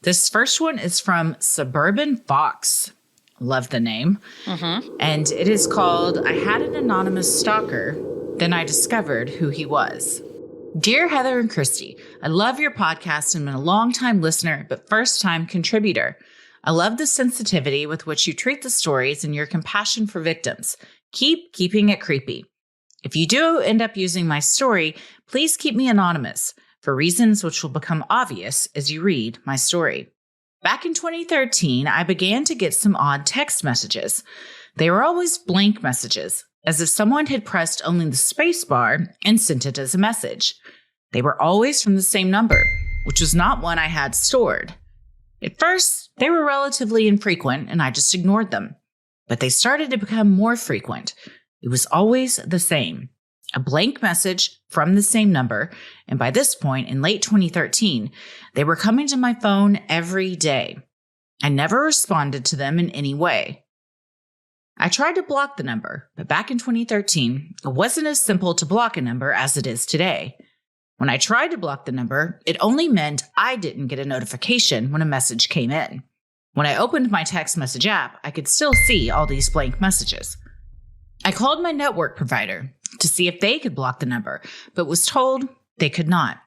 This first one is from Suburban Fox. Love the name. And it is called, I had an anonymous stalker, then I discovered who he was. Dear Heather and Christy, I love your podcast and been a long-time listener, but first-time contributor. I love the sensitivity with which you treat the stories and your compassion for victims. Keep keeping it creepy. If you do end up using my story, please keep me anonymous for reasons which will become obvious as you read my story. Back in 2013, I began to get some odd text messages. They were always blank messages, as if someone had pressed only the space bar and sent it as a message. They were always from the same number, which was not one I had stored. At first, they were relatively infrequent and I just ignored them. But they started to become more frequent. It was always the same. A blank message from the same number, and by this point, in late 2013, they were coming to my phone every day. I never responded to them in any way. I tried to block the number, but back in 2013, it wasn't as simple to block a number as it is today. When I tried to block the number, it only meant I didn't get a notification when a message came in. When I opened my text message app, I could still see all these blank messages. I called my network provider to see if they could block the number, but was told they could not.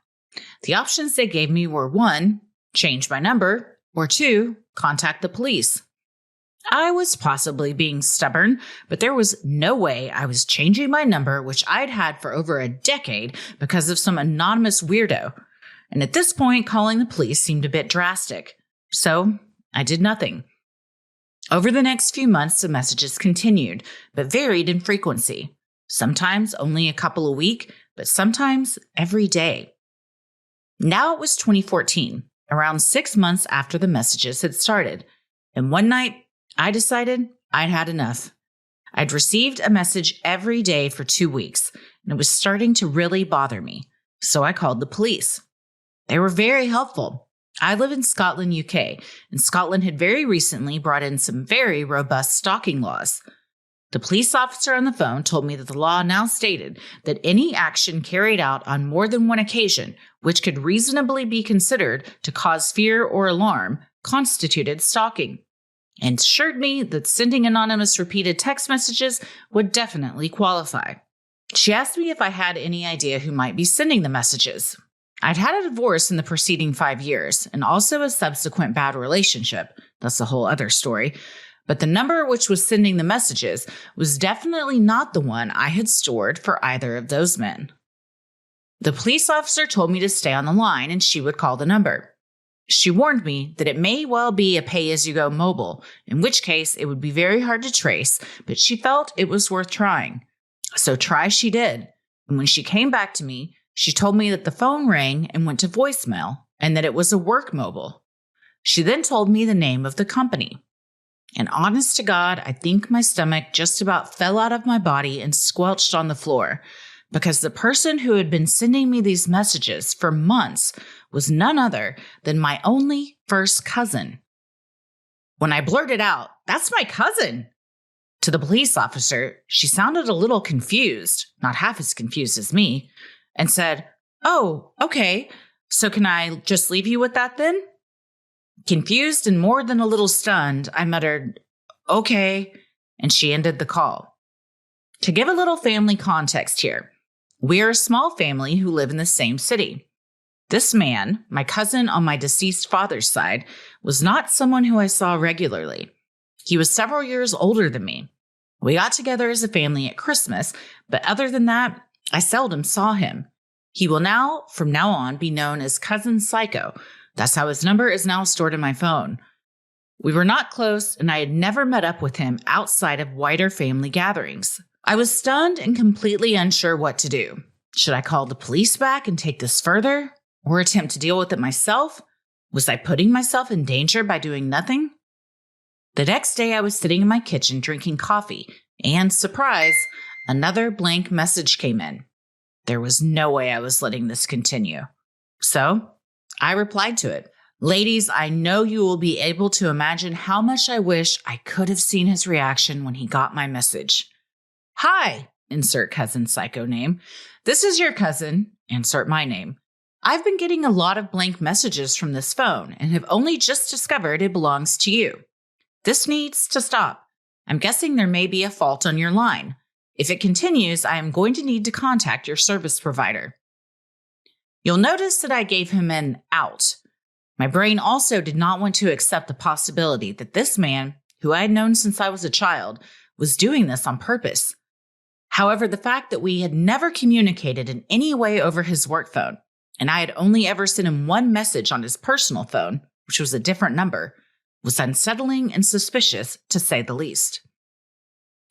The options they gave me were 1, change my number, or 2, contact the police. I was possibly being stubborn, but there was no way I was changing my number, which I'd had for over a decade, because of some anonymous weirdo. And at this point, calling the police seemed a bit drastic. So I did nothing. Over the next few months, the messages continued, but varied in frequency. Sometimes only a couple a week, but sometimes every day. Now it was 2014, around 6 months after the messages had started. And one night, I decided I'd had enough. I'd received a message every day for 2 weeks, and it was starting to really bother me. So I called the police. They were very helpful. I live in Scotland, UK, and Scotland had very recently brought in some very robust stalking laws. The police officer on the phone told me that the law now stated that any action carried out on more than one occasion, which could reasonably be considered to cause fear or alarm, constituted stalking, and assured me that sending anonymous repeated text messages would definitely qualify. She asked me if I had any idea who might be sending the messages. I'd had a divorce in the preceding 5 years, and also a subsequent bad relationship. That's a whole other story. But the number which was sending the messages was definitely not the one I had stored for either of those men. The police officer told me to stay on the line and she would call the number. She warned me that it may well be a pay-as-you-go mobile, in which case it would be very hard to trace, but she felt it was worth trying. So try she did. And when she came back to me, she told me that the phone rang and went to voicemail and that it was a work mobile. She then told me the name of the company. And honest to God, I think my stomach just about fell out of my body and squelched on the floor, because the person who had been sending me these messages for months was none other than my only first cousin. When I blurted out, "That's my cousin," to the police officer, she sounded a little confused, not half as confused as me, and said, "Oh, okay, so can I just leave you with that then?" Confused and more than a little stunned, I muttered, "Okay," and she ended the call. To give a little family context here, we are a small family who live in the same city. This man, my cousin on my deceased father's side, was not someone who I saw regularly. He was several years older than me. We got together as a family at Christmas, but other than that, I seldom saw him. He will now, from now on, be known as Cousin Psycho. That's how his number is now stored in my phone. We were not close, and I had never met up with him outside of wider family gatherings. I was stunned and completely unsure what to do. Should I call the police back and take this further, or attempt to deal with it myself? Was I putting myself in danger by doing nothing? The next day, I was sitting in my kitchen drinking coffee, and, surprise, another blank message came in. There was no way I was letting this continue. So I replied to it. Ladies, I know you will be able to imagine how much I wish I could have seen his reaction when he got my message. "Hi," insert cousin psycho name. "This is your cousin," insert my name. I've been getting a lot of blank messages from this phone and have only just discovered it belongs to you. This needs to stop. I'm guessing there may be a fault on your line. If it continues, I am going to need to contact your service provider. You'll notice that I gave him an out. My brain also did not want to accept the possibility that this man, who I had known since I was a child, was doing this on purpose. However, the fact that we had never communicated in any way over his work phone, and I had only ever sent him one message on his personal phone, which was a different number, was unsettling and suspicious, to say the least.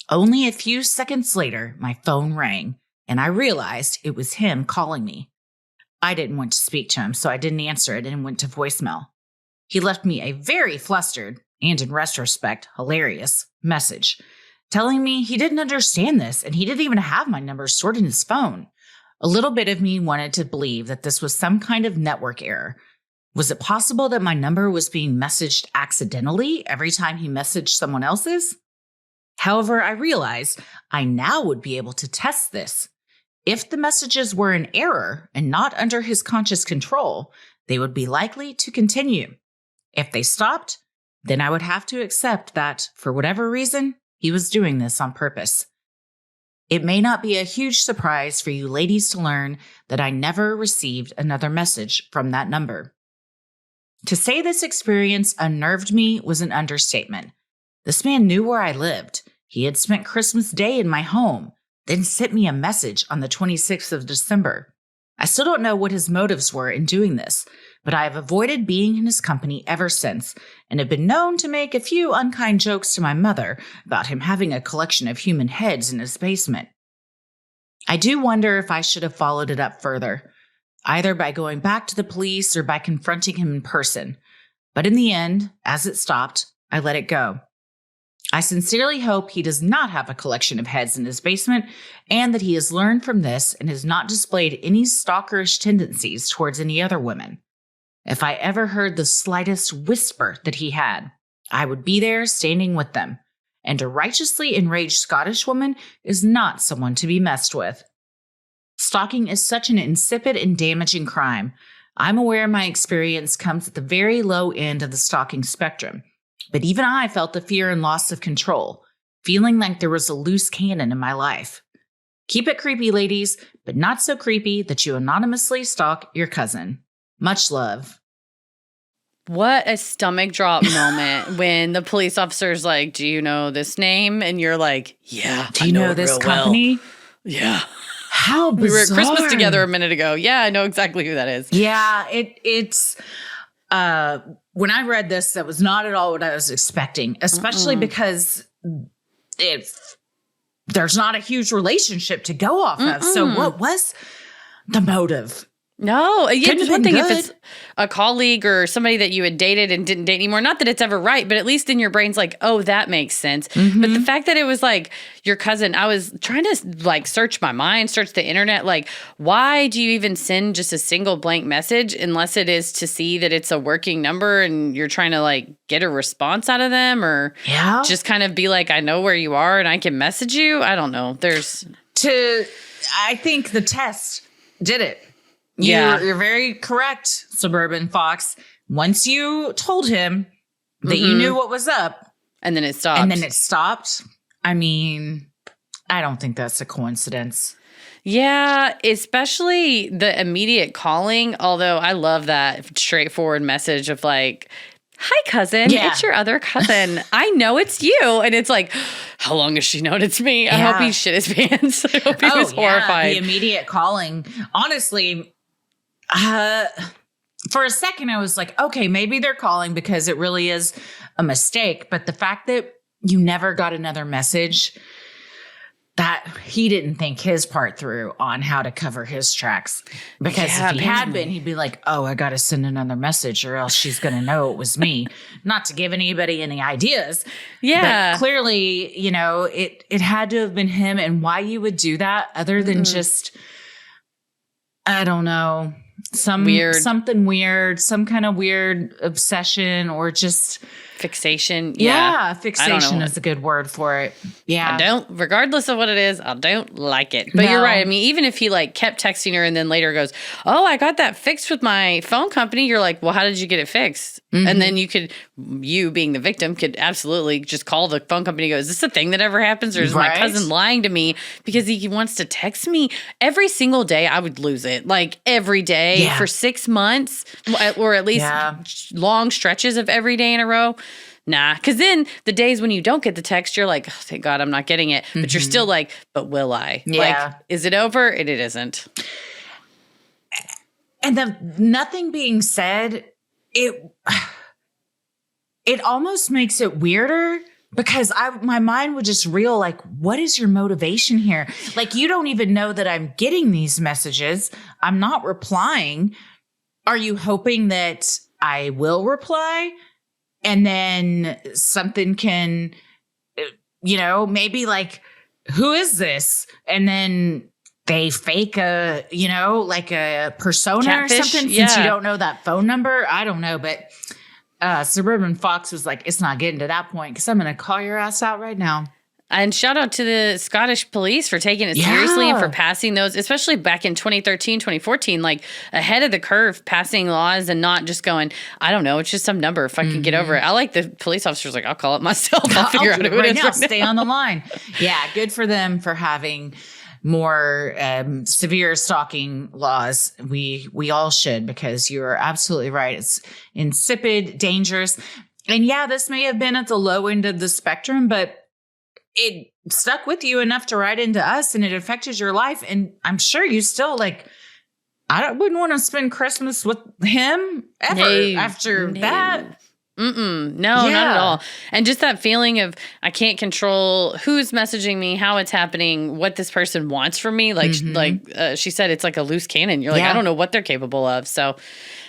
Only a few seconds later, my phone rang, and I realized it was him calling me. I didn't want to speak to him, so I didn't answer it and went to voicemail. He left me a very flustered, and in retrospect, hilarious message, telling me he didn't understand this and he didn't even have my number stored in his phone. A little bit of me wanted to believe that this was some kind of network error. Was it possible that my number was being messaged accidentally every time he messaged someone else's? However, I realized I now would be able to test this. If the messages were an error and not under his conscious control, they would be likely to continue. If they stopped, then I would have to accept that, for whatever reason, he was doing this on purpose. It may not be a huge surprise for you ladies to learn that I never received another message from that number. To say this experience unnerved me was an understatement. This man knew where I lived. He had spent Christmas Day in my home, then sent me a message on the 26th of December. I still don't know what his motives were in doing this, but I have avoided being in his company ever since and have been known to make a few unkind jokes to my mother about him having a collection of human heads in his basement. I do wonder if I should have followed it up further, either by going back to the police or by confronting him in person. But in the end, as it stopped, I let it go. I sincerely hope he does not have a collection of heads in his basement and that he has learned from this and has not displayed any stalkerish tendencies towards any other women. If I ever heard the slightest whisper that he had, I would be there standing with them. And a righteously enraged Scottish woman is not someone to be messed with. Stalking is such an insipid and damaging crime. I'm aware my experience comes at the very low end of the stalking spectrum. But even I felt the fear and loss of control, feeling like there was a loose cannon in my life. Keep it creepy, ladies, but not so creepy that you anonymously stalk your cousin. Much love. What a stomach drop moment when the police officer's like, do you know this name? And you're like, yeah. Do you know this company? Well. Yeah. How bizarre. We were at Christmas together a minute ago. Yeah, I know exactly who that is. Yeah, it's when I read this, that was not at all what I was expecting, especially because there's not a huge relationship to go off of. So what was the motive? No, it's one thing if it's a colleague or somebody that you had dated and didn't date anymore. Not that it's ever right, but at least in your brain's like, oh, that makes sense. Mm-hmm. But the fact that it was like your cousin, I was trying to like search my mind, search the internet. Like, why do you even send just a single blank message unless it is to see that it's a working number and you're trying to like get a response out of them or just kind of be like, I know where you are and I can message you. I don't know. I think the test did it. Yeah. You're very correct, Suburban Fox. Once you told him that you knew what was up. And then it stopped. I mean, I don't think that's a coincidence. Yeah, especially the immediate calling. Although I love that straightforward message of like, hi, cousin. Yeah. It's your other cousin. I know it's you. And it's like, how long has she known it's me? I hope he shit his pants. I hope he was horrified. The immediate calling. Honestly, for a second, I was like, okay, maybe they're calling because it really is a mistake. But the fact that you never got another message, that he didn't think his part through on how to cover his tracks. Because if he had been, he'd be like, oh, I got to send another message or else she's going to know it was me. Not to give anybody any ideas. Yeah. But clearly, it had to have been him. And why you would do that other than just, I don't know, something weird, some kind of weird obsession or just Fixation. Yeah, fixation is a good word for it. Yeah. Regardless of what it is, I don't like it. But you're right. I mean, even if he like kept texting her and then later goes, oh, I got that fixed with my phone company. You're like, well, how did you get it fixed? Mm-hmm. And then you being the victim could absolutely just call the phone company and go, is this a thing that ever happens? Or is my cousin lying to me because he wants to text me every single day? I would lose it. Like every day for 6 months or at least long stretches of every day in a row. Nah, because then the days when you don't get the text, you're like, oh, thank God I'm not getting it. But you're still like, but will I? Yeah. Like, is it over? It isn't. And nothing being said, it almost makes it weirder because my mind would just reel like, what is your motivation here? Like, you don't even know that I'm getting these messages. I'm not replying. Are you hoping that I will reply? And then something can, maybe like, who is this? And then they fake like a persona Catfish, or something since you don't know that phone number. I don't know. But Suburban Fox was like, it's not getting to that point because I'm going to call your ass out right now. And shout out to the Scottish police for taking it seriously and for passing those, especially back in 2013, 2014, like ahead of the curve, passing laws and not just going, I don't know, it's just some number. If I can get over it. I like the police officers like, I'll call it myself. I'll figure out who it is now. Stay on the line. Yeah, good for them for having more severe stalking laws. We all should, because you're absolutely right. It's insipid, dangerous. And yeah, this may have been at the low end of the spectrum, but it stuck with you enough to write into us and it affected your life. And I'm sure you still wouldn't want to spend Christmas with him ever after that. No, not at all. And just that feeling of I can't control who's messaging me, how it's happening, what this person wants from me. Like, she said, it's like a loose cannon. You're like, I don't know what they're capable of. So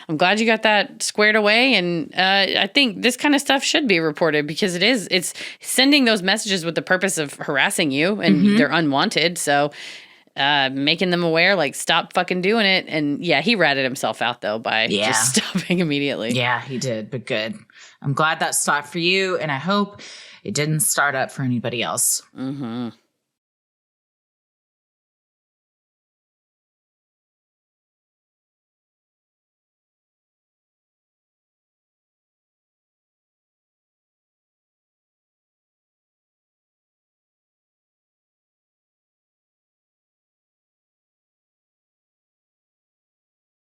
I'm glad you got that squared away. And I think this kind of stuff should be reported because it's sending those messages with the purpose of harassing you and they're unwanted. So making them aware, like, stop fucking doing it. And he ratted himself out though by just stopping immediately. Yeah, he did. But good. I'm glad that stopped for you. And I hope it didn't start up for anybody else. Mm-hmm.